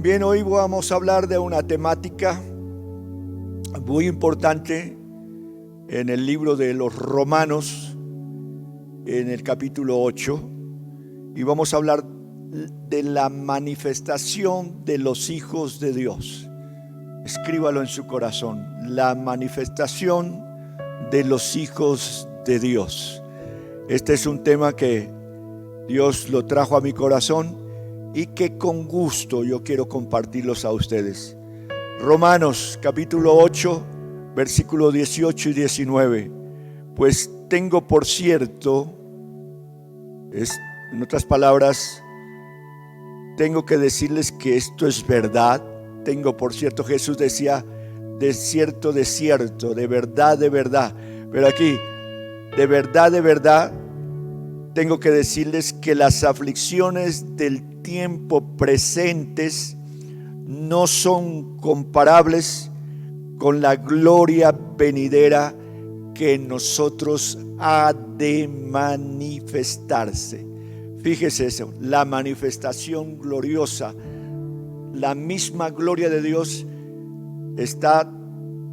Bien, hoy vamos a hablar de una temática muy importante en el libro de los Romanos, en el capítulo 8, y vamos a hablar de la manifestación de los hijos de Dios. Escríbalo en su corazón, la manifestación de los hijos de Dios. Este es un tema que Dios lo trajo a mi corazón y que con gusto yo quiero compartirlos a ustedes. Romanos capítulo 8, versículos 18 y 19. Pues tengo por cierto, en otras palabras, tengo que decirles que esto es verdad. Tengo por cierto, Jesús decía, de cierto, de verdad, de verdad. Pero aquí, de verdad, tengo que decirles que las aflicciones del tiempo presentes no son comparables con la gloria venidera que en nosotros ha de manifestarse. Fíjese eso, la manifestación gloriosa, la misma gloria de Dios está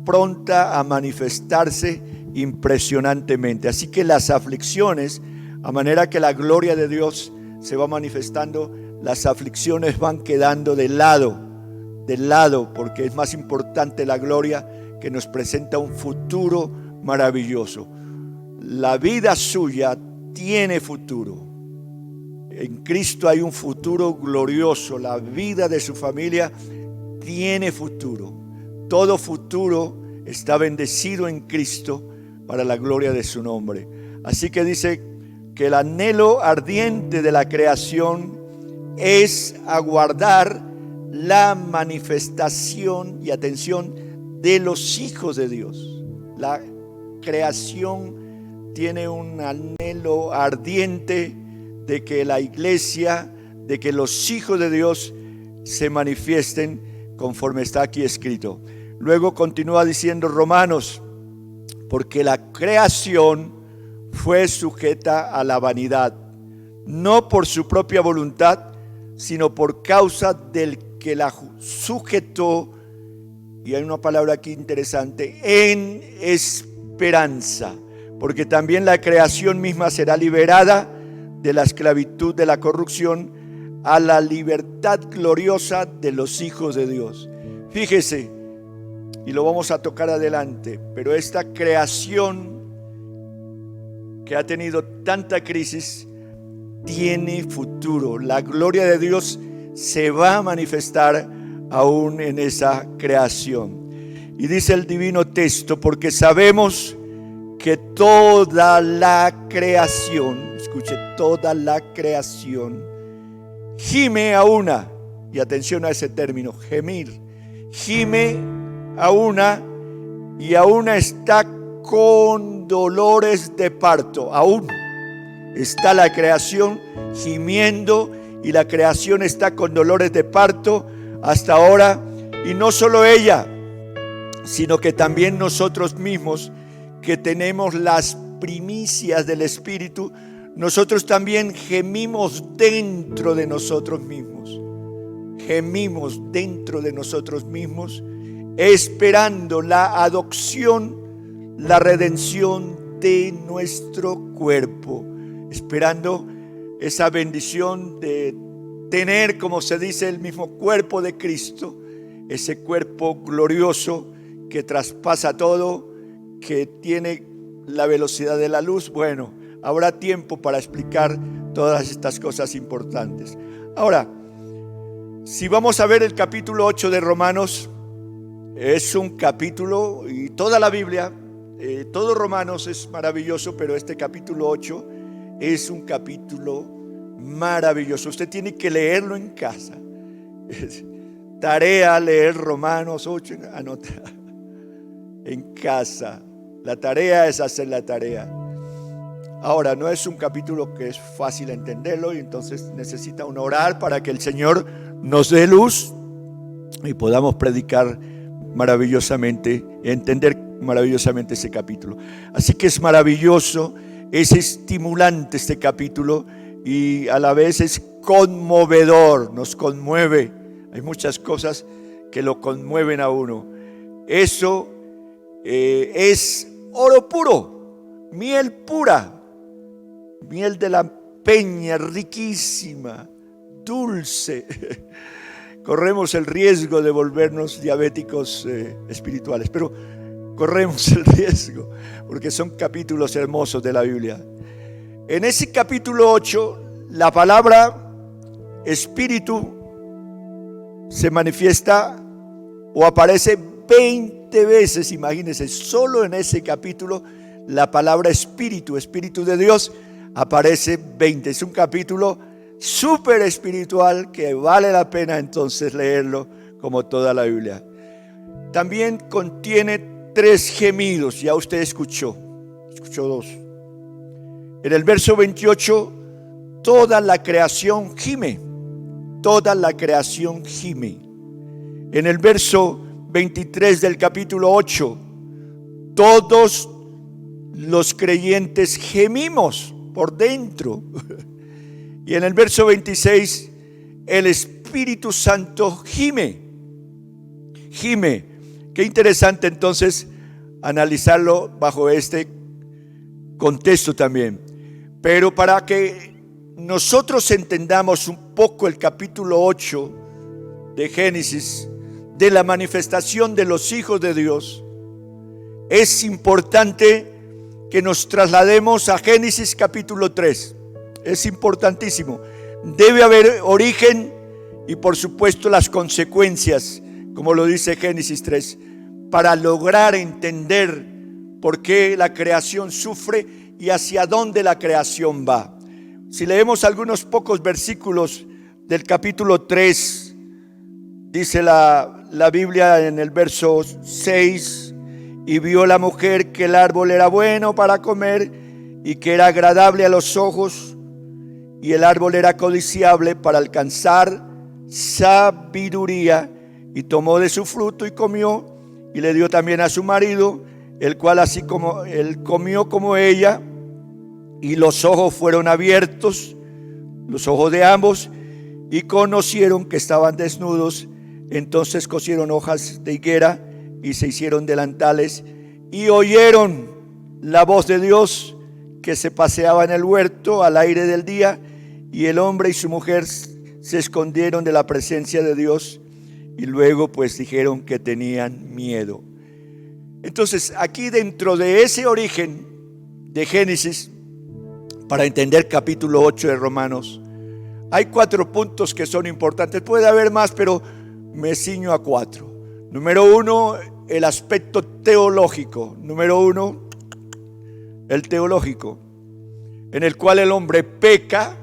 pronta a manifestarse impresionantemente. Así que las aflicciones, a manera que la gloria de Dios se va manifestando, las aflicciones van quedando de lado, porque es más importante la gloria que nos presenta un futuro maravilloso. La vida suya tiene futuro. En Cristo hay un futuro glorioso. La vida de su familia tiene futuro. Todo futuro está bendecido en Cristo para la gloria de su nombre. Así que dice que el anhelo ardiente de la creación es aguardar la manifestación y atención de los hijos de Dios. La creación tiene un anhelo ardiente de que la iglesia, de que los hijos de Dios se manifiesten conforme está aquí escrito. Luego continúa diciendo Romanos, porque la creación fue sujeta a la vanidad, no por su propia voluntad, sino por causa del que la sujetó, y hay una palabra aquí interesante, en esperanza, porque también la creación misma será liberada de la esclavitud de la corrupción a la libertad gloriosa de los hijos de Dios. Fíjese, y lo vamos a tocar adelante, pero esta creación que ha tenido tanta crisis tiene futuro. La gloria de Dios se va a manifestar aún en esa creación. Y dice el divino texto, porque sabemos que toda la creación, escuche, toda la creación gime a una, y atención a ese término, gemir, gime a una y a una está con dolores de parto. Aún está la creación gimiendo y la creación está con dolores de parto hasta ahora. Y no solo ella, sino que también nosotros mismos, que tenemos las primicias del Espíritu, nosotros también gemimos dentro de nosotros mismos. Gemimos dentro de nosotros mismos, esperando la adopción, la redención de nuestro cuerpo, esperando esa bendición de tener, como se dice, el mismo cuerpo de Cristo, ese cuerpo glorioso que traspasa todo, que tiene la velocidad de la luz. Bueno, habrá tiempo para explicar todas estas cosas importantes. Ahora, si vamos a ver el capítulo 8 de Romanos, es un capítulo, y toda la Biblia, todo Romanos es maravilloso, pero este capítulo 8 es un capítulo maravilloso. Usted tiene que leerlo en casa. Tarea, leer Romanos 8, anota en casa. La tarea es hacer la tarea. Ahora, no es un capítulo que es fácil entenderlo, y entonces necesita uno orar para que el Señor nos dé luz y podamos predicar maravillosamente, entender maravillosamente ese capítulo. Así que es maravilloso, es estimulante este capítulo y a la vez es conmovedor, nos conmueve Hay muchas cosas que lo conmueven a uno. Eso es oro puro, miel pura, miel de la peña, riquísima, dulce. Corremos el riesgo de volvernos diabéticos espirituales, pero corremos el riesgo porque son capítulos hermosos de la Biblia. En ese capítulo 8, la palabra espíritu se manifiesta o aparece 20 veces. Imagínense, solo en ese capítulo la palabra espíritu, espíritu de Dios, aparece 20. Es un capítulo súper espiritual que vale la pena entonces leerlo como toda la Biblia. También contiene 3 gemidos, ya usted escuchó 2. En el verso 28, toda la creación gime, toda la creación gime. En el verso 23 del capítulo 8, todos los creyentes gemimos por dentro. Y en el verso 26, el Espíritu Santo gime. Gime. Qué interesante entonces analizarlo bajo este contexto también. Pero para que nosotros entendamos un poco el capítulo 8 de Génesis, de la manifestación de los hijos de Dios, es importante que nos traslademos a Génesis capítulo 3. Es importantísimo. Debe haber origen y por supuesto las consecuencias, como lo dice Génesis 3, para lograr entender por qué la creación sufre y hacia dónde la creación va. Si leemos algunos pocos versículos del capítulo 3, dice la Biblia en el verso 6, y vio la mujer que el árbol era bueno para comer y que era agradable a los ojos, y el árbol era codiciable para alcanzar sabiduría, y tomó de su fruto y comió, y le dio también a su marido, el cual así como él comió como ella, y los ojos fueron abiertos, los ojos de ambos, y conocieron que estaban desnudos. Entonces cosieron hojas de higuera y se hicieron delantales, y oyeron la voz de Dios que se paseaba en el huerto al aire del día, y el hombre y su mujer se escondieron de la presencia de Dios, y luego pues dijeron que tenían miedo. Entonces aquí dentro de ese origen de Génesis, para entender capítulo 8 de Romanos, hay 4 puntos que son importantes. Puede haber más, pero me ciño a 4. Número 1, el aspecto teológico. Número 1, el teológico, en el cual el hombre peca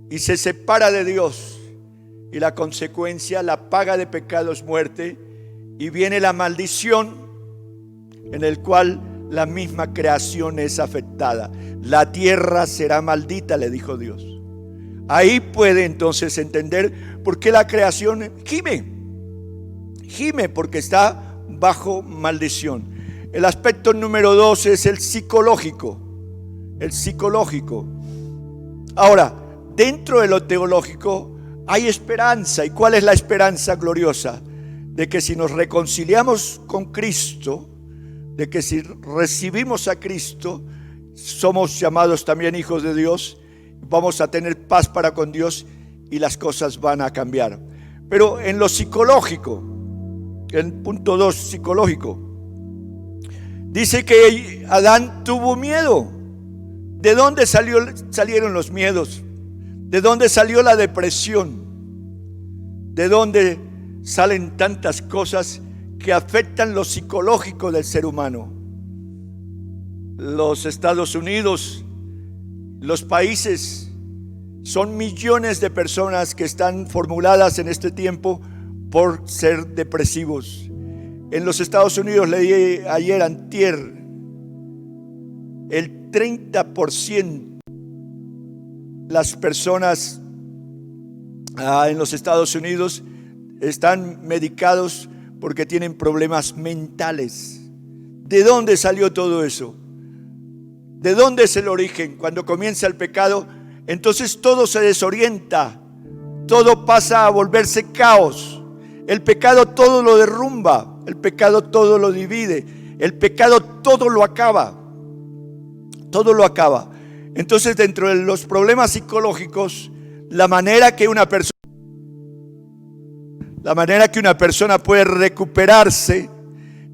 y se separa de Dios, y la consecuencia, la paga de pecado es muerte, y viene la maldición, en el cual la misma creación es afectada. La tierra será maldita, le dijo Dios. Ahí puede entonces entender por qué la creación gime. Gime porque está bajo maldición. El aspecto número 2 es el psicológico. El psicológico. Ahora, dentro de lo teológico hay esperanza. ¿Y cuál es la esperanza gloriosa? De que si nos reconciliamos con Cristo, de que si recibimos a Cristo, somos llamados también hijos de Dios, vamos a tener paz para con Dios y las cosas van a cambiar. Pero en lo psicológico, en punto 2 psicológico, dice que Adán tuvo miedo. ¿De dónde salieron los miedos? ¿De dónde salió la depresión? ¿De dónde salen tantas cosas que afectan lo psicológico del ser humano? Los Estados Unidos, los países, son millones de personas que están formuladas en este tiempo por ser depresivos. En los Estados Unidos leí ayer, antier, el 30% las personas en los Estados Unidos están medicados porque tienen problemas mentales. ¿De dónde salió todo eso? ¿De dónde es el origen? Cuando comienza el pecado, entonces todo se desorienta, todo pasa a volverse caos. El pecado todo lo derrumba, el pecado todo lo divide, el pecado todo lo acaba. Todo lo acaba. Entonces, dentro de los problemas psicológicos, la manera que una persona puede recuperarse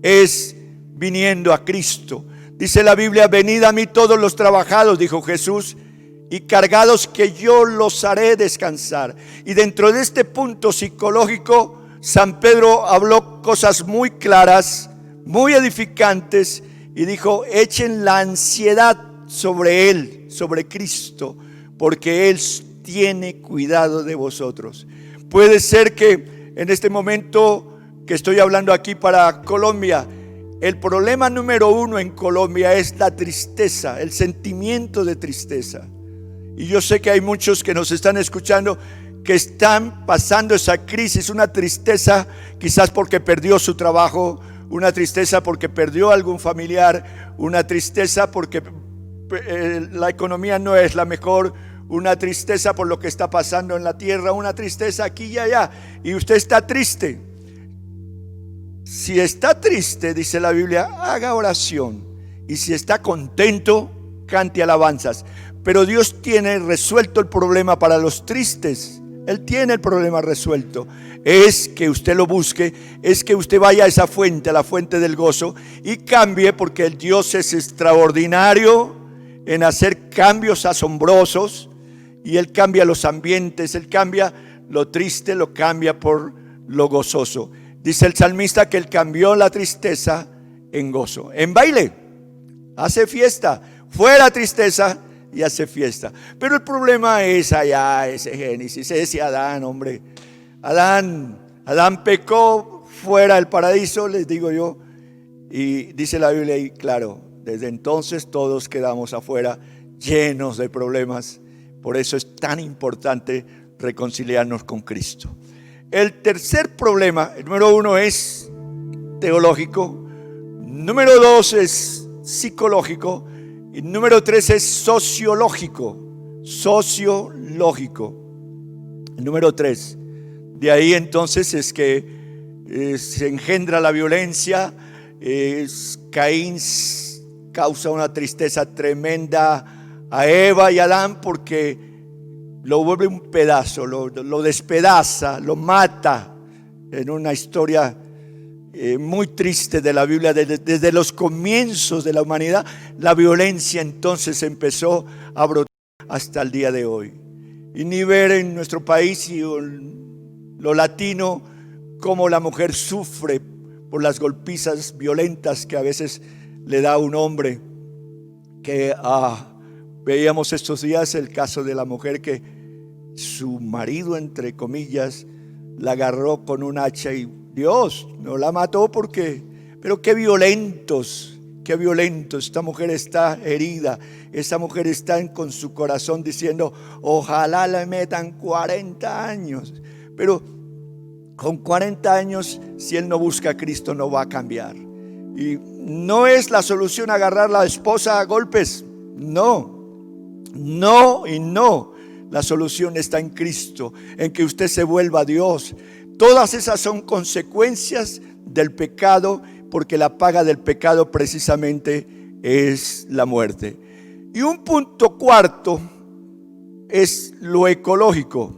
es viniendo a Cristo. Dice la Biblia: venid a mí todos los trabajados, dijo Jesús, y cargados, que yo los haré descansar. Y dentro de este punto psicológico, San Pedro habló cosas muy claras, muy edificantes, y dijo: echen la ansiedad sobre Él, sobre Cristo, porque Él tiene cuidado de vosotros. Puede ser que en este momento que estoy hablando aquí para Colombia, el problema número uno en Colombia es la tristeza, el sentimiento de tristeza. Y yo sé que hay muchos que nos están escuchando que están pasando esa crisis, una tristeza quizás porque perdió su trabajo, una tristeza porque perdió algún familiar, una tristeza porque la economía no es la mejor, una tristeza por lo que está pasando en la tierra, una tristeza aquí y allá, y usted está triste. Si está triste, dice la Biblia, haga oración, y si está contento, cante alabanzas. Pero Dios tiene resuelto el problema para los tristes. Él tiene el problema resuelto. Es que usted lo busque, es que usted vaya a esa fuente, a la fuente del gozo, y cambie, porque el Dios es extraordinario en hacer cambios asombrosos, y Él cambia los ambientes, Él cambia lo triste, lo cambia por lo gozoso. Dice el salmista que Él cambió la tristeza en gozo, en baile, hace fiesta, fuera tristeza y hace fiesta. Pero el problema es allá, ese Génesis, ese Adán, hombre. Adán pecó fuera del paraíso, les digo yo, y dice la Biblia ahí, claro, desde entonces todos quedamos afuera, llenos de problemas. Por eso es tan importante reconciliarnos con Cristo. El tercer problema, el número uno, es teológico, número dos es psicológico, y número tres es sociológico. Número tres. De ahí entonces es que se engendra la violencia. Caín causa una tristeza tremenda a Eva y Adán, porque lo vuelve un pedazo, lo despedaza, lo mata, en una historia muy triste de la Biblia. Desde los comienzos de la humanidad, la violencia entonces empezó a brotar hasta el día de hoy. Y ni ver en nuestro país y lo latino cómo la mujer sufre por las golpizas violentas que a veces le da un hombre. Que veíamos estos días el caso de la mujer que su marido, entre comillas, la agarró con un hacha y Dios no la mató pero qué violentos. Esta mujer está herida, esta mujer está con su corazón diciendo: ojalá le metan 40 años. Pero con 40 años, si él no busca a Cristo, no va a cambiar. Y no es la solución agarrar a la esposa a golpes, no. La solución está en Cristo, en que usted se vuelva a Dios. Todas esas son consecuencias del pecado, porque la paga del pecado precisamente es la muerte. Y un punto cuarto es lo ecológico.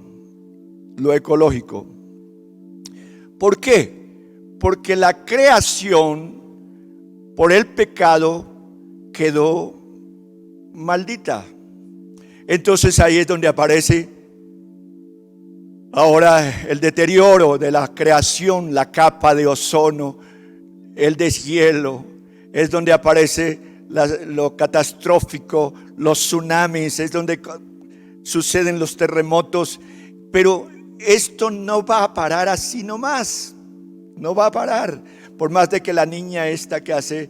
¿Por qué? Porque la creación, por el pecado, quedó maldita. Entonces ahí es donde aparece ahora el deterioro de la creación, la capa de ozono, el deshielo. Es donde aparece lo catastrófico, los tsunamis, es donde suceden los terremotos. Pero esto no va a parar así nomás, no va a parar. Por más de que la niña esta que se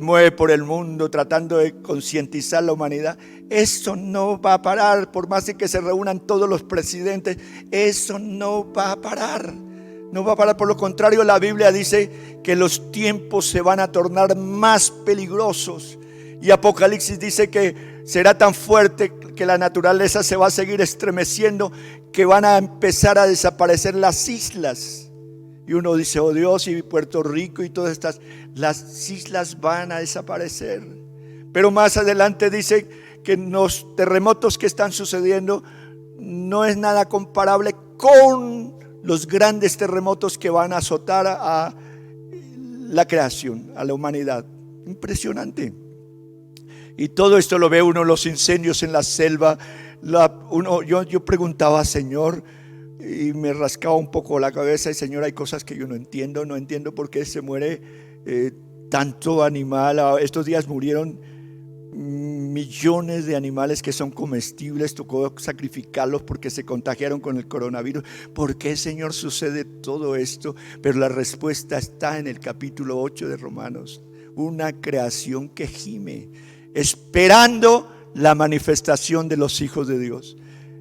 mueve por el mundo tratando de concientizar a la humanidad, eso no va a parar. Por más de que se reúnan todos los presidentes, eso no va a parar. No va a parar. Por lo contrario, la Biblia dice que los tiempos se van a tornar más peligrosos. Y Apocalipsis dice que será tan fuerte porque la naturaleza se va a seguir estremeciendo, que van a empezar a desaparecer las islas. Y uno dice, oh Dios, y Puerto Rico y todas las islas van a desaparecer. Pero más adelante dice que los terremotos que están sucediendo no es nada comparable con los grandes terremotos que van a azotar a la creación, a la humanidad. Impresionante. Y todo esto lo ve uno, los incendios en la selva. Yo preguntaba, Señor, y me rascaba un poco la cabeza, y Señor, hay cosas que yo no entiendo por qué se muere tanto animal. Estos días murieron millones de animales que son comestibles, tocó sacrificarlos porque se contagiaron con el coronavirus. ¿Por qué, Señor, sucede todo esto? Pero la respuesta está en el capítulo 8 de Romanos. Una creación que gime, esperando la manifestación de los hijos de Dios.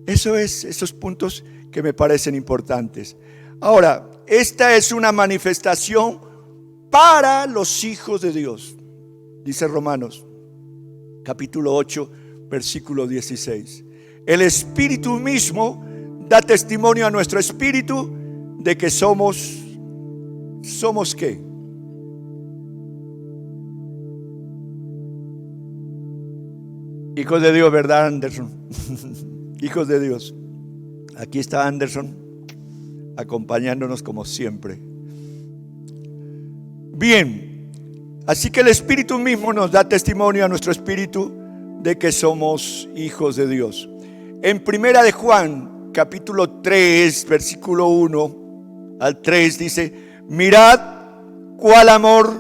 Esos puntos que me parecen importantes. Ahora, esta es una manifestación para los hijos de Dios, dice Romanos capítulo 8, versículo 16. El Espíritu mismo da testimonio a nuestro espíritu de que somos ¿qué? Hijos de Dios, ¿verdad, Anderson? Hijos de Dios. Aquí está Anderson acompañándonos como siempre. Bien. Así que el Espíritu mismo nos da testimonio a nuestro espíritu de que somos hijos de Dios. En Primera de Juan, capítulo 3, versículo 1 al 3 dice: mirad cuál amor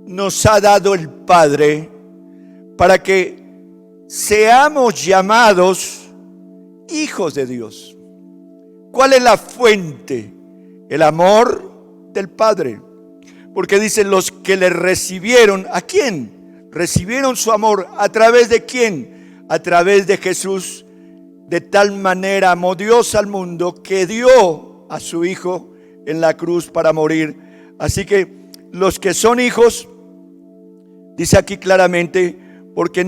nos ha dado el Padre para que seamos llamados hijos de Dios. ¿Cuál es la fuente? El amor del Padre. Porque dicen los que le recibieron, ¿a quién? Recibieron su amor, ¿a través de quién? A través de Jesús. De tal manera amó Dios al mundo que dio a su Hijo en la cruz para morir. Así que los que son hijos, dice aquí claramente, porque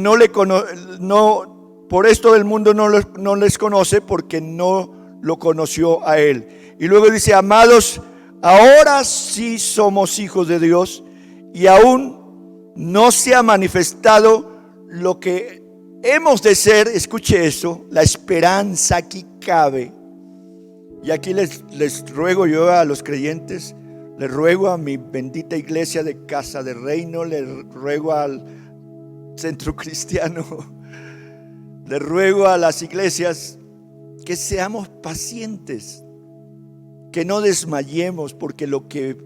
por esto el mundo no les conoce, porque no lo conoció a Él. Y luego dice: amados, ahora sí somos hijos de Dios, y aún no se ha manifestado lo que hemos de ser. Escuche eso, la esperanza aquí cabe. Y aquí les ruego yo a los creyentes, les ruego a mi bendita iglesia de Casa de Reino, les ruego al Centro Cristiano, les ruego a las iglesias que seamos pacientes, que no desmayemos, porque lo que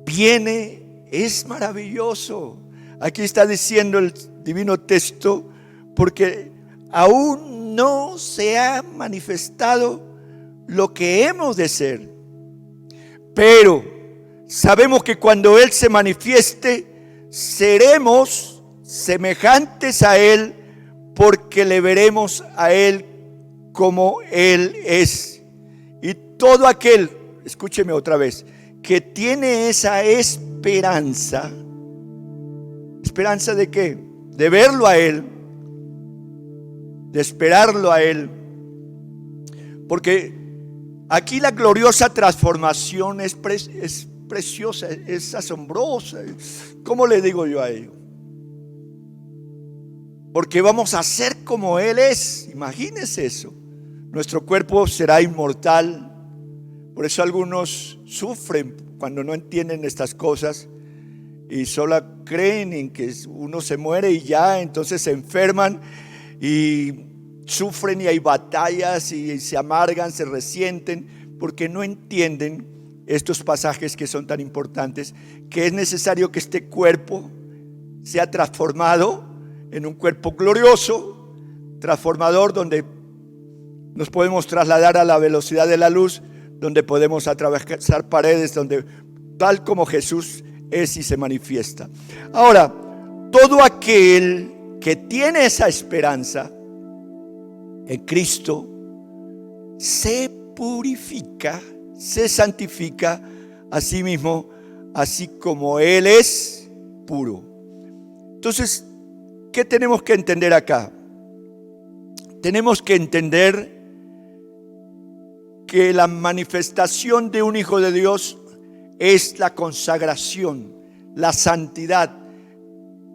viene es maravilloso. Aquí está diciendo el divino texto, porque aún no se ha manifestado lo que hemos de ser, pero sabemos que cuando Él se manifieste, seremos semejantes a Él, porque le veremos a Él como Él es. Y todo aquel, escúcheme otra vez, que tiene esa esperanza, ¿esperanza de qué? De verlo a Él, de esperarlo a Él. Porque aquí la gloriosa transformación es preciosa, es asombrosa. ¿Cómo le digo yo a ello? Porque vamos a ser como Él es. Imagínense eso. Nuestro cuerpo será inmortal. Por eso algunos sufren cuando no entienden estas cosas y solo creen en que uno se muere y ya, entonces se enferman y sufren, y hay batallas y se amargan, se resienten, porque no entienden estos pasajes que son tan importantes, que es necesario que este cuerpo sea transformado en un cuerpo glorioso, transformador, donde nos podemos trasladar a la velocidad de la luz, donde podemos atravesar paredes, donde tal como Jesús es y se manifiesta. Ahora, todo aquel que tiene esa esperanza en Cristo se purifica, se santifica a sí mismo, así como Él es puro. Entonces, ¿qué tenemos que entender acá? tenemos que entender que la manifestación de un hijo de Dios es la consagración, la santidad.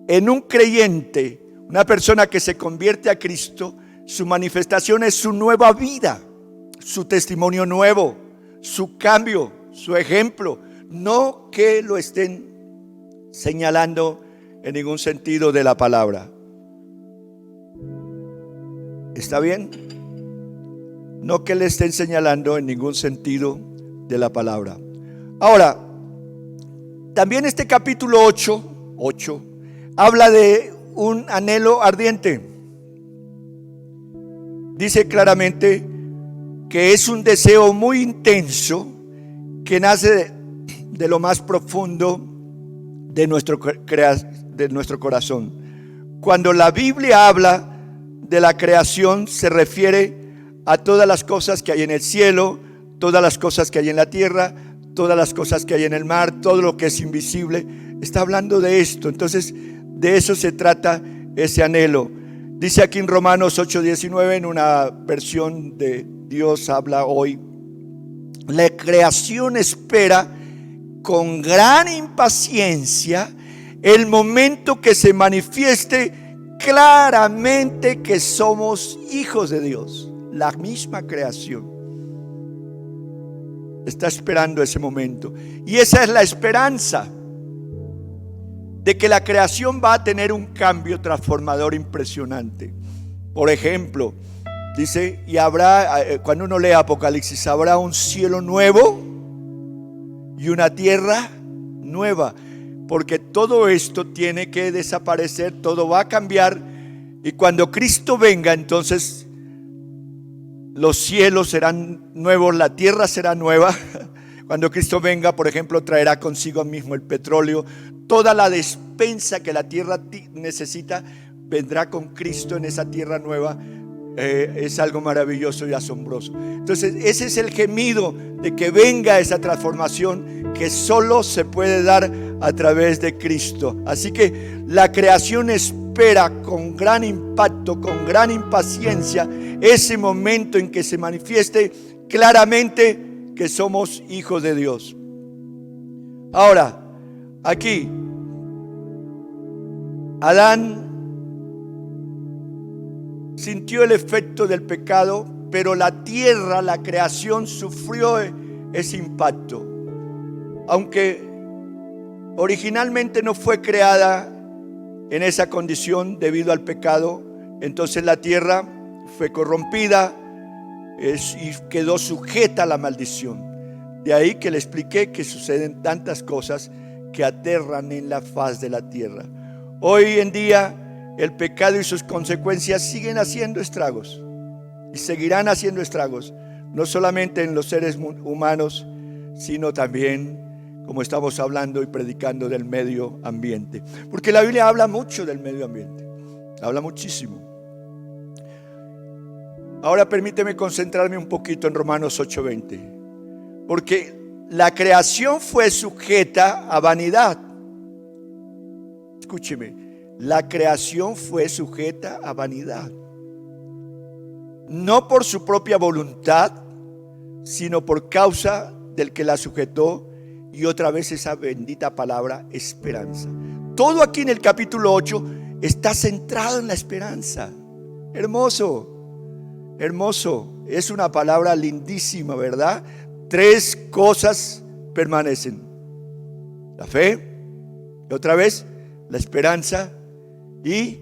En un creyente, una persona que se convierte a Cristo, su manifestación es su nueva vida, su testimonio nuevo, su cambio, su ejemplo. No que lo estén señalando en ningún sentido de la palabra. ¿Está bien? No que le estén señalando en ningún sentido de la palabra. Ahora, también este capítulo 8 habla de un anhelo ardiente. Dice claramente que es un deseo muy intenso que nace de lo más profundo de nuestro corazón. Cuando la Biblia habla de la creación, se refiere a todas las cosas que hay en el cielo, todas las cosas que hay en la tierra, todas las cosas que hay en el mar, todo lo que es invisible. Está hablando de esto. Entonces, de eso se trata ese anhelo. Dice aquí en Romanos 8:19, en una versión de Dios habla hoy: la creación espera con gran impaciencia el momento que se manifieste claramente que somos hijos de Dios. La misma creación está esperando ese momento, y esa es la esperanza de que la creación va a tener un cambio transformador impresionante. Por ejemplo, dice, y habrá, cuando uno lee Apocalipsis, habrá un cielo nuevo y una tierra nueva, porque todo esto tiene que desaparecer, todo va a cambiar, y cuando Cristo venga, entonces los cielos serán nuevos, la tierra será nueva. Cuando Cristo venga, por ejemplo, traerá consigo mismo el petróleo, toda la despensa que la tierra necesita vendrá con Cristo en esa tierra nueva. Es algo maravilloso y asombroso. Entonces, ese es el gemido de que venga esa transformación que solo se puede dar a través de Cristo. Así que la creación espera con gran impacto, con gran impaciencia, ese momento en que se manifieste claramente que somos hijos de Dios. Ahora, aquí, Adán sintió el efecto del pecado, pero la tierra, la creación, sufrió ese impacto. Aunque originalmente no fue creada en esa condición debido al pecado, entonces la tierra fue corrompida y quedó sujeta a la maldición. De ahí que le expliqué que suceden tantas cosas que aterran en la faz de la tierra. Hoy en día el pecado y sus consecuencias siguen haciendo estragos y seguirán haciendo estragos, no solamente en los seres humanos, sino también, como estamos hablando y predicando, del medio ambiente. Porque la Biblia habla mucho del medio ambiente, habla muchísimo. Ahora permíteme concentrarme un poquito en Romanos 8:20, porque la creación fue sujeta a vanidad. Escúcheme, la creación fue sujeta a vanidad, no por su propia voluntad, sino por causa del que la sujetó. Y otra vez esa bendita palabra, esperanza. Todo aquí en el capítulo 8 está centrado en la esperanza. Hermoso, hermoso. Es una palabra lindísima, ¿verdad? 3 cosas permanecen: la fe, y otra vez la esperanza y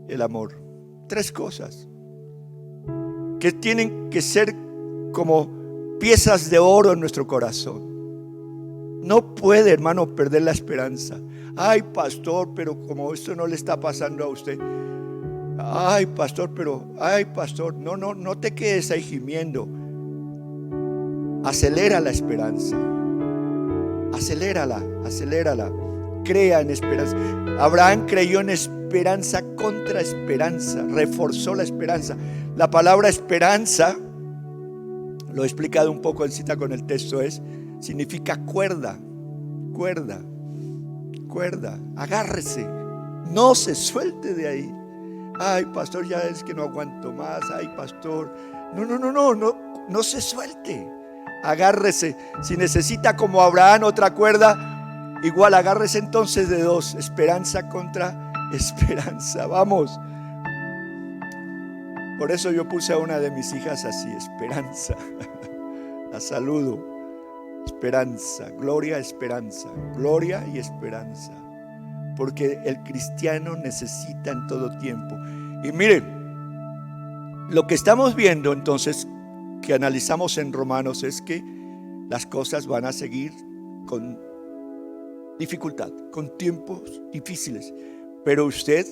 el amor. 3 cosas que tienen que ser como piezas de oro en nuestro corazón. No puede, hermano, perder la esperanza. Ay, pastor, pero como esto no le está pasando a usted. Ay, pastor, no te quedes ahí gimiendo. Acelera la esperanza. Acelérala. Crea en esperanza. Abraham creyó en esperanza contra esperanza. Reforzó la esperanza. La palabra esperanza, lo he explicado un poco en cita con el texto, significa cuerda. Agárrese, no se suelte de ahí. Ay, pastor, ya es que no aguanto más. Ay, pastor. No se suelte. Agárrese. Si necesita como Abraham otra cuerda, igual agárrese entonces de dos. Esperanza contra esperanza. Vamos. Por eso yo puse a una de mis hijas así, Esperanza. La saludo. Esperanza, gloria, esperanza. Gloria y esperanza. Porque el cristiano necesita en todo tiempo. Y miren, lo que estamos viendo entonces, que analizamos en Romanos, es que las cosas van a seguir con dificultad, con tiempos difíciles. Pero usted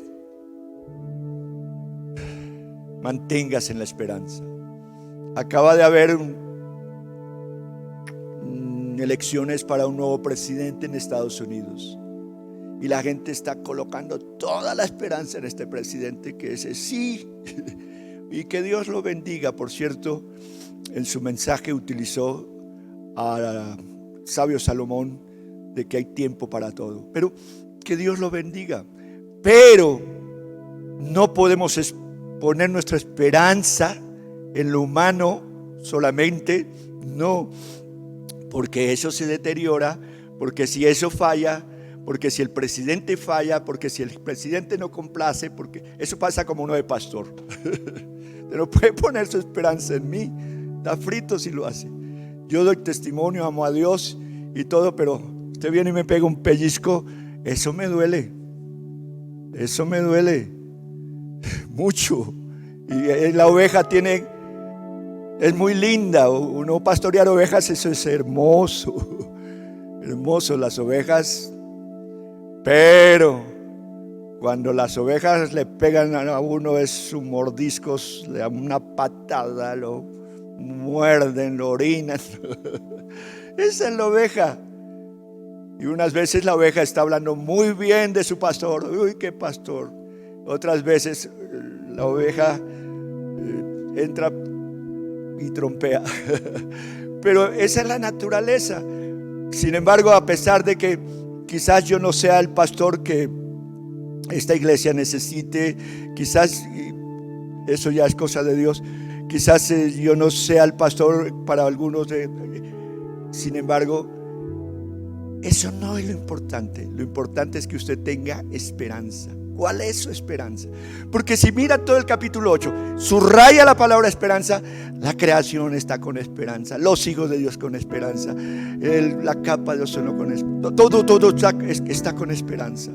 manténgase en la esperanza. Acaba de haber elecciones para un nuevo presidente en Estados Unidos. Y la gente está colocando toda la esperanza en este presidente, que ese sí. Y que Dios lo bendiga. Por cierto, en su mensaje utilizó a sabio Salomón de que hay tiempo para todo. Pero que Dios lo bendiga. Pero no podemos poner nuestra esperanza en lo humano solamente. No, porque eso se deteriora. Porque si eso falla, porque si el presidente falla, porque si el presidente no complace, porque eso pasa como uno de pastor. Usted no puede poner su esperanza en mí. Está frito si lo hace. Yo doy testimonio, amo a Dios y todo, pero usted viene y me pega un pellizco. Eso me duele. Eso me duele mucho. Y la oveja es muy linda. Uno pastorear ovejas, eso es hermoso. Hermoso las ovejas. Pero cuando las ovejas le pegan a uno, es un mordiscos, le dan una patada, lo muerden, lo orinan. Esa es la oveja. Y unas veces la oveja está hablando muy bien de su pastor. Uy, qué pastor. Otras veces la oveja entra y trompea. Pero esa es la naturaleza. Sin embargo, a pesar de que quizás yo no sea el pastor que esta iglesia necesite, quizás eso ya es cosa de Dios, quizás yo no sea el pastor para algunos, sin embargo, eso no es lo importante es que usted tenga esperanza. ¿Cuál es su esperanza? Porque si mira todo el capítulo 8, subraya la palabra esperanza. La creación está con esperanza, los hijos de Dios con esperanza, la capa de ozono con esperanza, todo está con esperanza.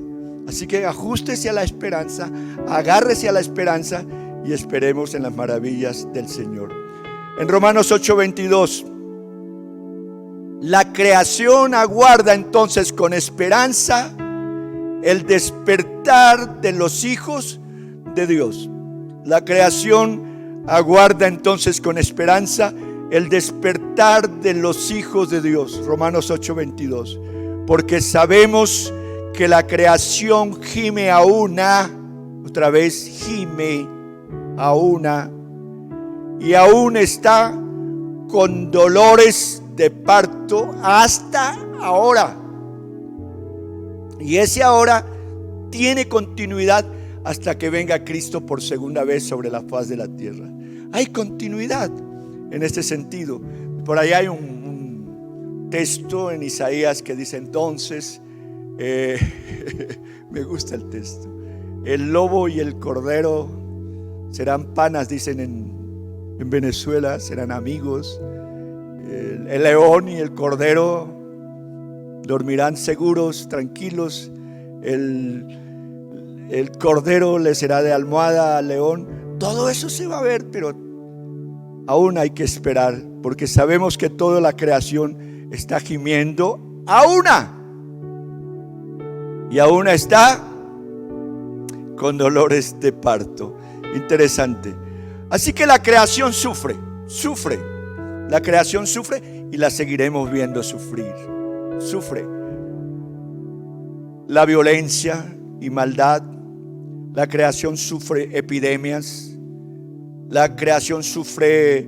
Así que ajústese a la esperanza, agárrese a la esperanza y esperemos en las maravillas del Señor. En Romanos 8:22, la creación aguarda entonces con esperanza el despertar de los hijos de Dios. La creación aguarda entonces con esperanza el despertar de los hijos de Dios. Romanos 8:22. Porque sabemos que la creación gime a una, otra vez gime a una, y aún está con dolores de parto hasta ahora. Y ese ahora tiene continuidad hasta que venga Cristo por segunda vez sobre la faz de la tierra. Hay continuidad en este sentido. Por ahí hay un texto en Isaías que dice entonces, me gusta el texto, el lobo y el cordero serán panas, dicen en Venezuela, serán amigos. El león y el cordero dormirán seguros, tranquilos. El cordero le será de almohada al león. Todo eso se va a ver, pero aún hay que esperar, porque sabemos que toda la creación está gimiendo a una, y a una está con dolores de parto. Interesante. Así que la creación sufre. La creación sufre y la seguiremos viendo sufrir. Sufre la violencia y maldad. La creación sufre epidemias. La creación sufre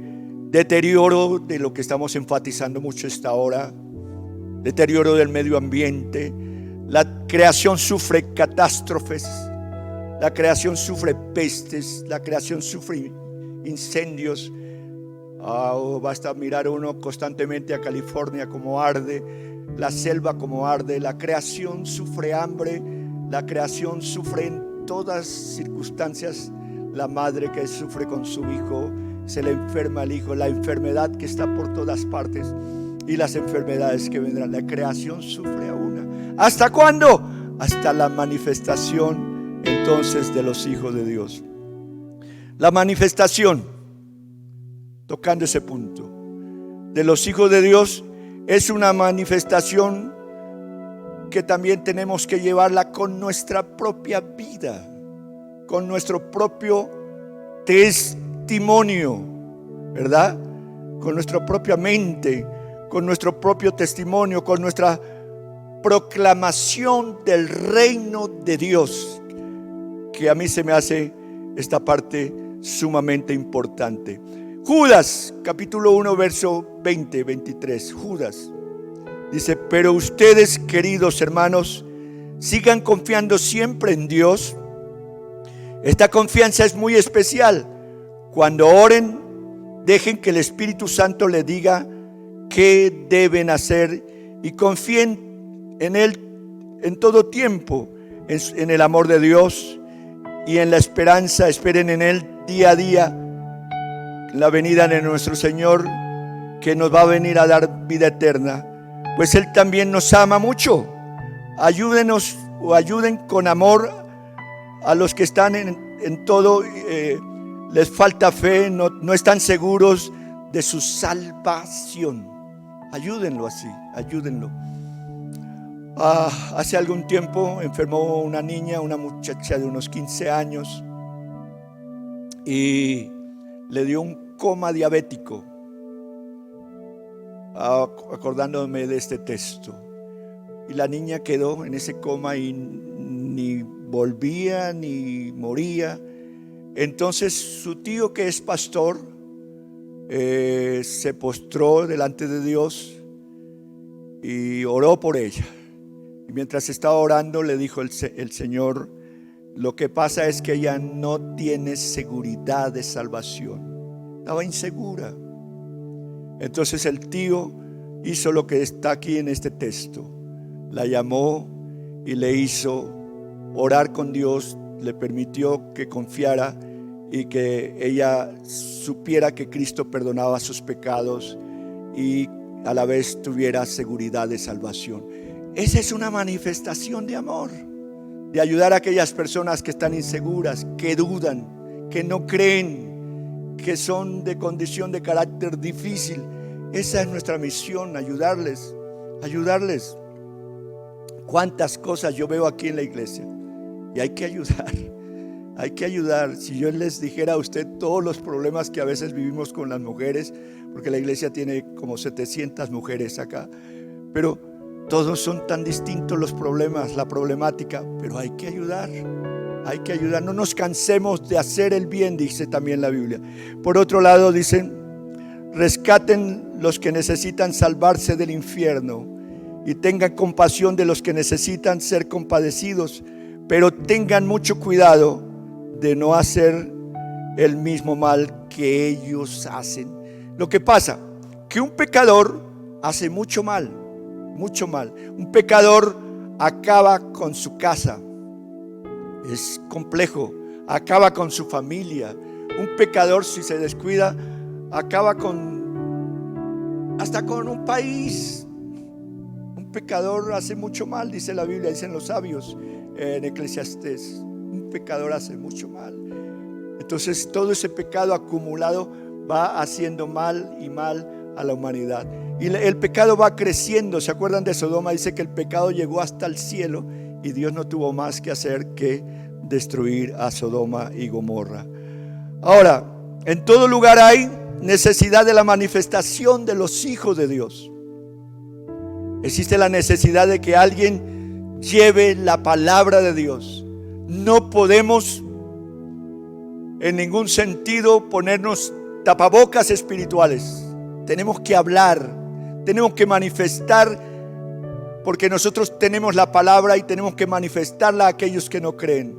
deterioro de lo que estamos enfatizando mucho esta hora. Deterioro del medio ambiente. La creación sufre catástrofes. La creación sufre pestes, la creación sufre incendios. Basta mirar uno constantemente a California como arde, la selva como arde. La creación sufre hambre, la creación sufre en todas circunstancias. La madre que sufre con su hijo, se le enferma el hijo, la enfermedad que está por todas partes y las enfermedades que vendrán. La creación sufre a una. ¿Hasta cuándo? Hasta la manifestación entonces de los hijos de Dios. La manifestación, tocando ese punto, de los hijos de Dios es una manifestación que también tenemos que llevarla con nuestra propia vida, con nuestro propio testimonio, ¿verdad? Con nuestra propia mente, con nuestro propio testimonio, con nuestra proclamación del reino de Dios, que a mí se me hace esta parte sumamente importante. Judas, capítulo 1, verso 20, 23. Judas dice: pero ustedes, queridos hermanos, sigan confiando siempre en Dios. Esta confianza es muy especial. Cuando oren, dejen que el Espíritu Santo les diga qué deben hacer y confíen en Él en todo tiempo, en el amor de Dios y en la esperanza. Esperen en Él día a día la venida de nuestro Señor, que nos va a venir a dar vida eterna, pues Él también nos ama mucho. Ayúdenos o ayuden con amor a los que están en todo, les falta fe, no están seguros de su salvación. Ayúdenlo así, ayúdenlo. Hace algún tiempo enfermó una niña, una muchacha de unos 15 años, y le dio un coma diabético, acordándome de este texto. Y la niña quedó en ese coma y ni volvía ni moría. Entonces su tío, que es pastor, se postró delante de Dios y oró por ella. Y mientras estaba orando, le dijo el Señor: lo que pasa es que ella no tiene seguridad de salvación. Estaba insegura. Entonces el tío hizo lo que está aquí en este texto. La llamó y le hizo orar con Dios, le permitió que confiara y que ella supiera que Cristo perdonaba sus pecados y a la vez tuviera seguridad de salvación. Esa es una manifestación de amor, de ayudar a aquellas personas que están inseguras, que dudan, que no creen, que son de condición de carácter difícil. Esa es nuestra misión, ayudarles. Cuántas cosas yo veo aquí en la iglesia y hay que ayudar. Si yo les dijera a usted todos los problemas que a veces vivimos con las mujeres, porque la iglesia tiene como 700 mujeres acá, pero todos son tan distintos los problemas, la problemática, pero hay que ayudar. No nos cansemos de hacer el bien, dice también la Biblia. Por otro lado, dicen: rescaten los que necesitan salvarse del infierno y tengan compasión de los que necesitan ser compadecidos, pero tengan mucho cuidado de no hacer el mismo mal que ellos hacen. Lo que pasa, que un pecador hace mucho mal. Un pecador acaba con su casa. Es complejo. Acaba con su familia. Un pecador, si se descuida, acaba hasta con un país. Un pecador hace mucho mal, dice la Biblia, dicen los sabios en Eclesiastés. Un pecador hace mucho mal. Entonces todo ese pecado acumulado va haciendo mal y mal a la humanidad. Y el pecado va creciendo. ¿Se acuerdan de Sodoma? Dice que el pecado llegó hasta el cielo y Dios no tuvo más que hacer que destruir a Sodoma y Gomorra. Ahora, en todo lugar hay necesidad de la manifestación de los hijos de Dios. Existe la necesidad de que alguien lleve la palabra de Dios. No podemos en ningún sentido ponernos tapabocas espirituales. Tenemos que hablar, tenemos que manifestar, porque nosotros tenemos la palabra y tenemos que manifestarla a aquellos que no creen.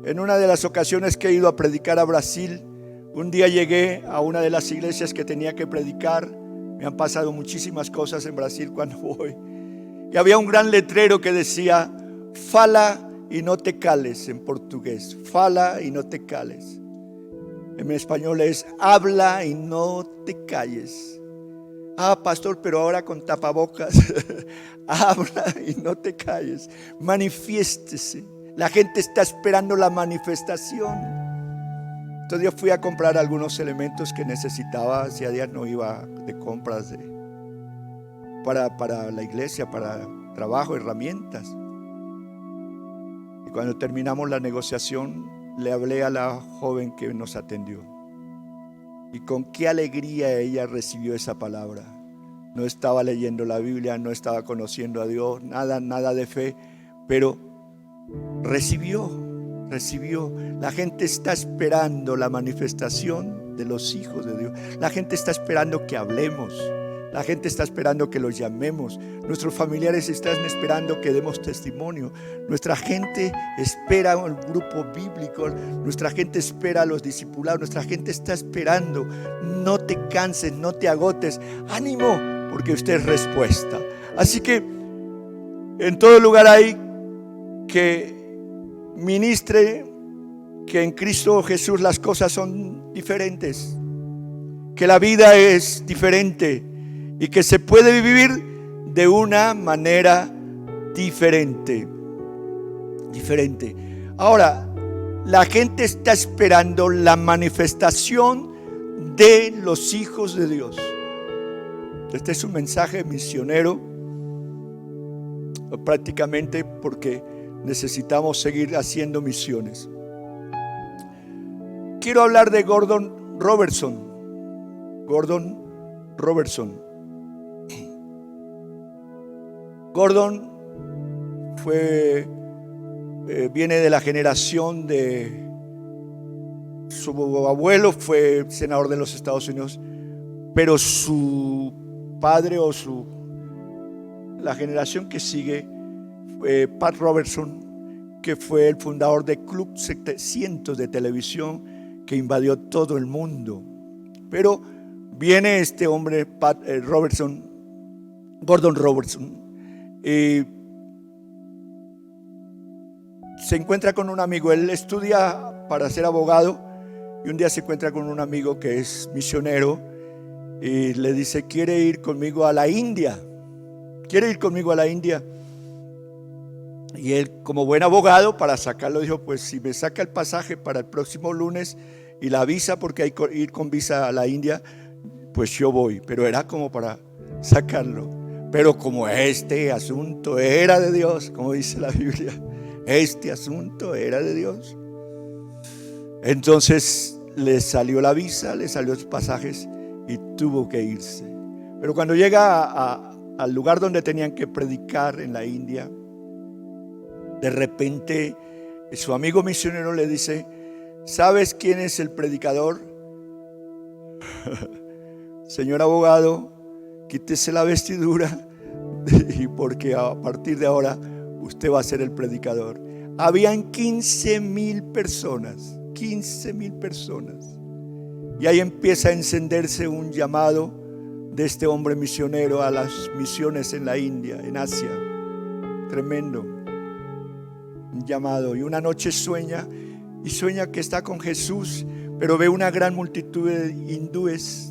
En una de las ocasiones que he ido a predicar a Brasil, un día llegué a una de las iglesias que tenía que predicar. Me han pasado muchísimas cosas en Brasil cuando voy. Y había un gran letrero que decía: fala y no te cales, en portugués. Fala y no te cales. En español es: habla y no te calles. Ah, pastor, pero ahora con tapabocas. Habla y no te calles. Manifiéstese. La gente está esperando la manifestación. Entonces yo fui a comprar algunos elementos que necesitaba. Hacía días no iba de compras para la iglesia, para trabajo, herramientas. Y cuando terminamos la negociación, le hablé a la joven que nos atendió. Y con qué alegría ella recibió esa palabra. No estaba leyendo la Biblia, no estaba conociendo a Dios, nada de fe, pero recibió. La gente está esperando la manifestación de los hijos de Dios. La gente está esperando que hablemos. La gente está esperando que los llamemos. Nuestros familiares están esperando que demos testimonio. Nuestra gente espera el grupo bíblico. Nuestra gente espera a los discipulados. Nuestra gente está esperando. No te canses, no te agotes. Ánimo, porque usted es respuesta. Así que en todo lugar hay que ministre que en Cristo Jesús las cosas son diferentes, que la vida es diferente y que se puede vivir de una manera diferente. Ahora, la gente está esperando la manifestación de los hijos de Dios. Este es un mensaje misionero, prácticamente, porque necesitamos seguir haciendo misiones. Quiero hablar de Gordon Robertson. Gordon viene de la generación de su abuelo, fue senador de los Estados Unidos, pero su padre la generación que sigue, Pat Robertson, que fue el fundador de Club 700 de televisión que invadió todo el mundo. Pero viene este hombre, Gordon Robertson, y se encuentra con un amigo. Él estudia para ser abogado y un día se encuentra con un amigo que es misionero y le dice: ¿quiere ir conmigo a la India? Y él, como buen abogado, para sacarlo, dijo: pues si me saca el pasaje para el próximo lunes y la visa, porque hay que ir con visa a la India, pues yo voy. Pero era como para sacarlo. Pero como este asunto era de Dios, como dice la Biblia, este asunto era de Dios, entonces le salió la visa, le salió los pasajes y tuvo que irse. Pero cuando llega al lugar donde tenían que predicar en la India, de repente su amigo misionero le dice: ¿sabes quién es el predicador? Señor abogado, quítese la vestidura, y porque a partir de ahora usted va a ser el predicador. Habían 15,000 personas. Y ahí empieza a encenderse un llamado de este hombre misionero a las misiones en la India, en Asia. Tremendo. Un llamado. Y una noche sueña que está con Jesús, pero ve una gran multitud de hindúes.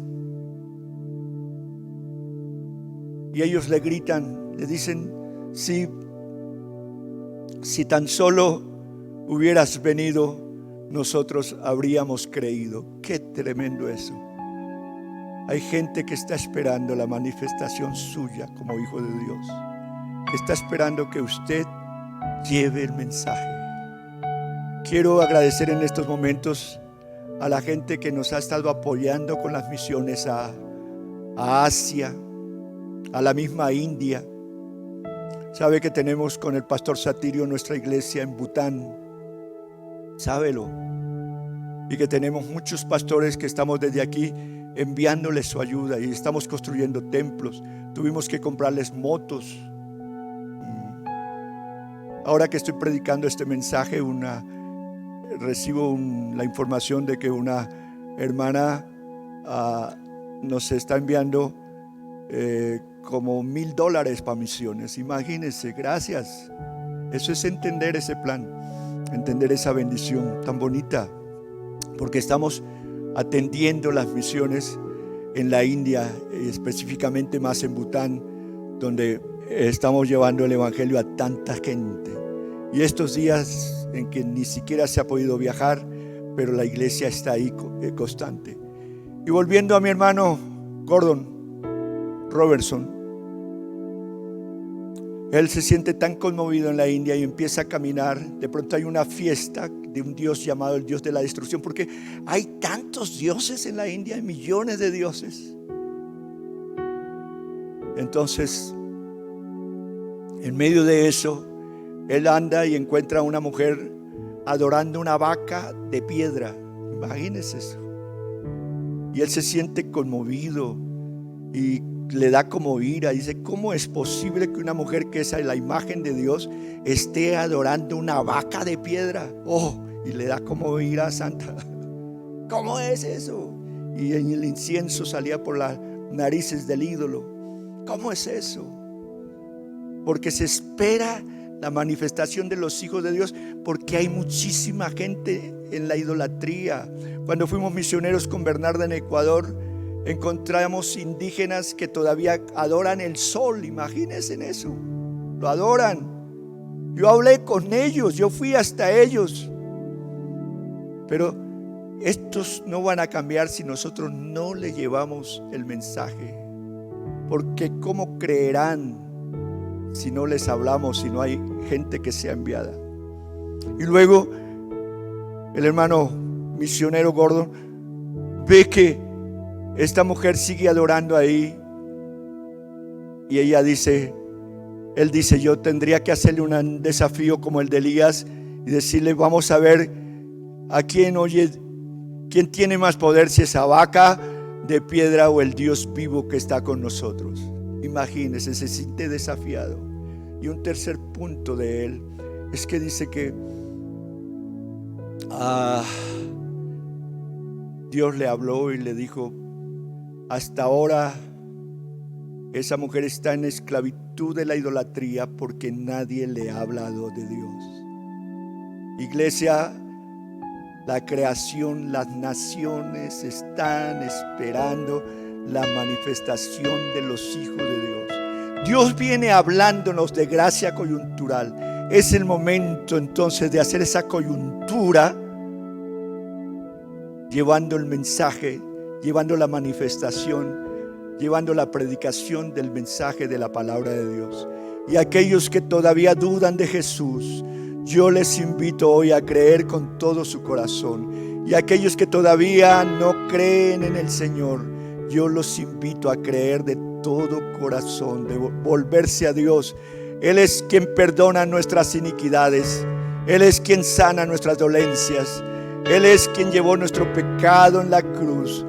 Y ellos le gritan, le dicen: si tan solo hubieras venido, nosotros habríamos creído. Qué tremendo eso. Hay gente que está esperando la manifestación suya como hijo de Dios, que está esperando que usted lleve el mensaje. Quiero agradecer en estos momentos a la gente que nos ha estado apoyando con las misiones a Asia, a la misma India. Sabe que tenemos con el pastor Satirio nuestra iglesia en Bután, sábelo, y que tenemos muchos pastores que estamos desde aquí enviándoles su ayuda y estamos construyendo templos. Tuvimos que comprarles motos. Ahora que estoy predicando este mensaje, una recibo la información de que una hermana nos está enviando como $1,000 para misiones. Imagínense, gracias. Eso es entender ese plan, entender esa bendición tan bonita, porque estamos atendiendo las misiones en la India, específicamente más en Bután, donde estamos llevando el evangelio a tanta gente. Y estos días en que ni siquiera se ha podido viajar, pero la iglesia está ahí constante. Y volviendo a mi hermano Gordon Robertson, él se siente tan conmovido en la India y empieza a caminar. De pronto hay una fiesta de un dios llamado el dios de la destrucción, porque hay tantos dioses en la India, hay millones de dioses. Entonces, en medio de eso, él anda y encuentra a una mujer adorando una vaca de piedra. Imagínense eso. Y él se siente conmovido y le da como ira. Dice, ¿cómo es posible que una mujer que es la imagen de Dios esté adorando una vaca de piedra? Y le da como ira santa. ¿Cómo es eso? Y el incienso salía por las narices del ídolo. ¿Cómo es eso? Porque se espera la manifestación de los hijos de Dios, porque hay muchísima gente en la idolatría. Cuando fuimos misioneros con Bernarda en Ecuador, encontramos indígenas que todavía adoran el sol. Imagínense en eso, lo adoran. Yo hablé con ellos, yo fui hasta ellos, pero estos no van a cambiar si nosotros no le llevamos el mensaje, porque ¿cómo creerán si no les hablamos, si no hay gente que sea enviada? Y luego el hermano misionero Gordon ve que esta mujer sigue adorando ahí, y él dice, yo tendría que hacerle un desafío como el de Elías y decirle, vamos a ver a quién tiene más poder, si esa vaca de piedra o el Dios vivo que está con nosotros. Imagínense, se siente desafiado. Y un tercer punto de él es que dice que Dios le habló y le dijo, hasta ahora esa mujer está en esclavitud de la idolatría porque nadie le ha hablado de Dios. Iglesia, la creación, las naciones están esperando la manifestación de los hijos de Dios. Dios viene hablándonos de gracia coyuntural. Es el momento entonces de hacer esa coyuntura, llevando el mensaje, llevando la manifestación, llevando la predicación del mensaje de la palabra de Dios. Y aquellos que todavía dudan de Jesús, yo les invito hoy a creer con todo su corazón. Y aquellos que todavía no creen en el Señor, yo los invito a creer de todo corazón, de volverse a Dios. Él es quien perdona nuestras iniquidades. Él es quien sana nuestras dolencias. Él es quien llevó nuestro pecado en la cruz.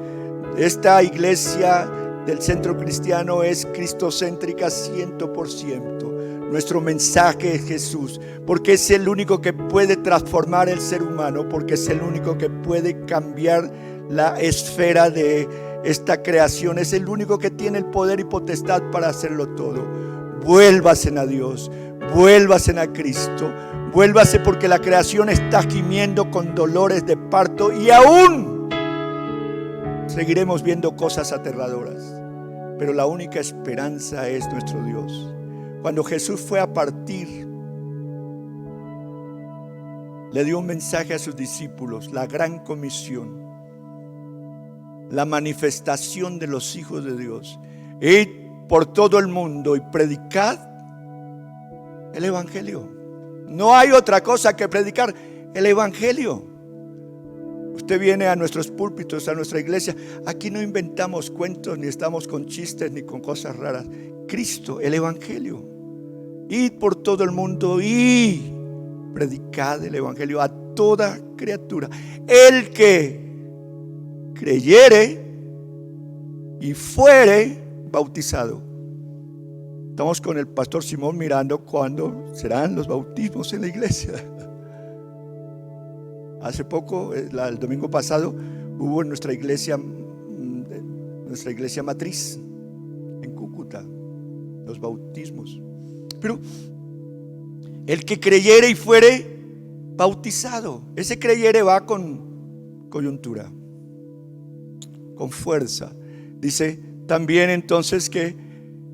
Esta iglesia del Centro Cristiano es cristocéntrica 100%. Nuestro mensaje es Jesús, porque es el único que puede transformar el ser humano, porque es el único que puede cambiar la esfera de esta creación. Es el único que tiene el poder y potestad para hacerlo todo. Vuélvasen a Dios, vuélvasen a Cristo, vuélvase, porque la creación está gimiendo con dolores de parto y aún seguiremos viendo cosas aterradoras, pero la única esperanza es nuestro Dios. Cuando Jesús fue a partir, le dio un mensaje a sus discípulos, la gran comisión, la manifestación de los hijos de Dios. Id por todo el mundo y predicad el evangelio. No hay otra cosa que predicar, el evangelio. Usted viene a nuestros púlpitos, a nuestra iglesia. Aquí no inventamos cuentos, ni estamos con chistes, ni con cosas raras. Cristo, el evangelio. Id por todo el mundo y predicad el evangelio a toda criatura. El que creyere y fuere bautizado. Estamos con el pastor Simón mirando cuándo serán los bautismos en la iglesia. Hace poco, el domingo pasado, hubo en nuestra iglesia matriz en Cúcuta, los bautismos. Pero el que creyere y fuere bautizado, ese creyere va con coyuntura, con fuerza. Dice también entonces que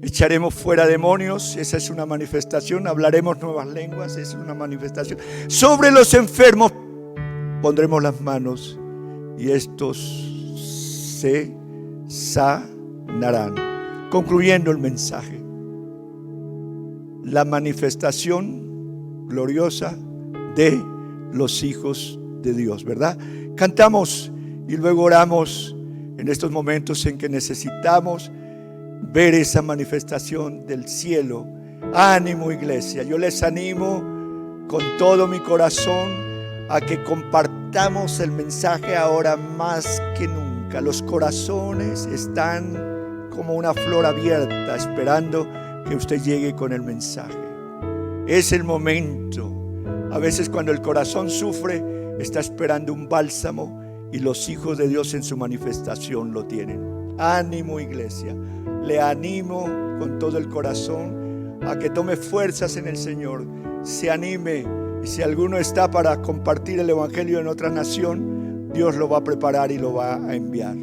echaremos fuera demonios, esa es una manifestación. Hablaremos nuevas lenguas, esa es una manifestación. Sobre los enfermos pondremos las manos y estos se sanarán. Concluyendo el mensaje, la manifestación gloriosa de los hijos de Dios, ¿verdad? Cantamos y luego oramos en estos momentos en que necesitamos ver esa manifestación del cielo. Ánimo, iglesia, yo les animo con todo mi corazón a que compartamos el mensaje ahora más que nunca. Los corazones están como una flor abierta esperando que usted llegue con el mensaje. Es el momento. A veces cuando el corazón sufre, está esperando un bálsamo y los hijos de Dios en su manifestación lo tienen. Ánimo, iglesia. Le animo con todo el corazón a que tome fuerzas en el Señor, se anime. Y si alguno está para compartir el evangelio en otra nación, Dios lo va a preparar y lo va a enviar.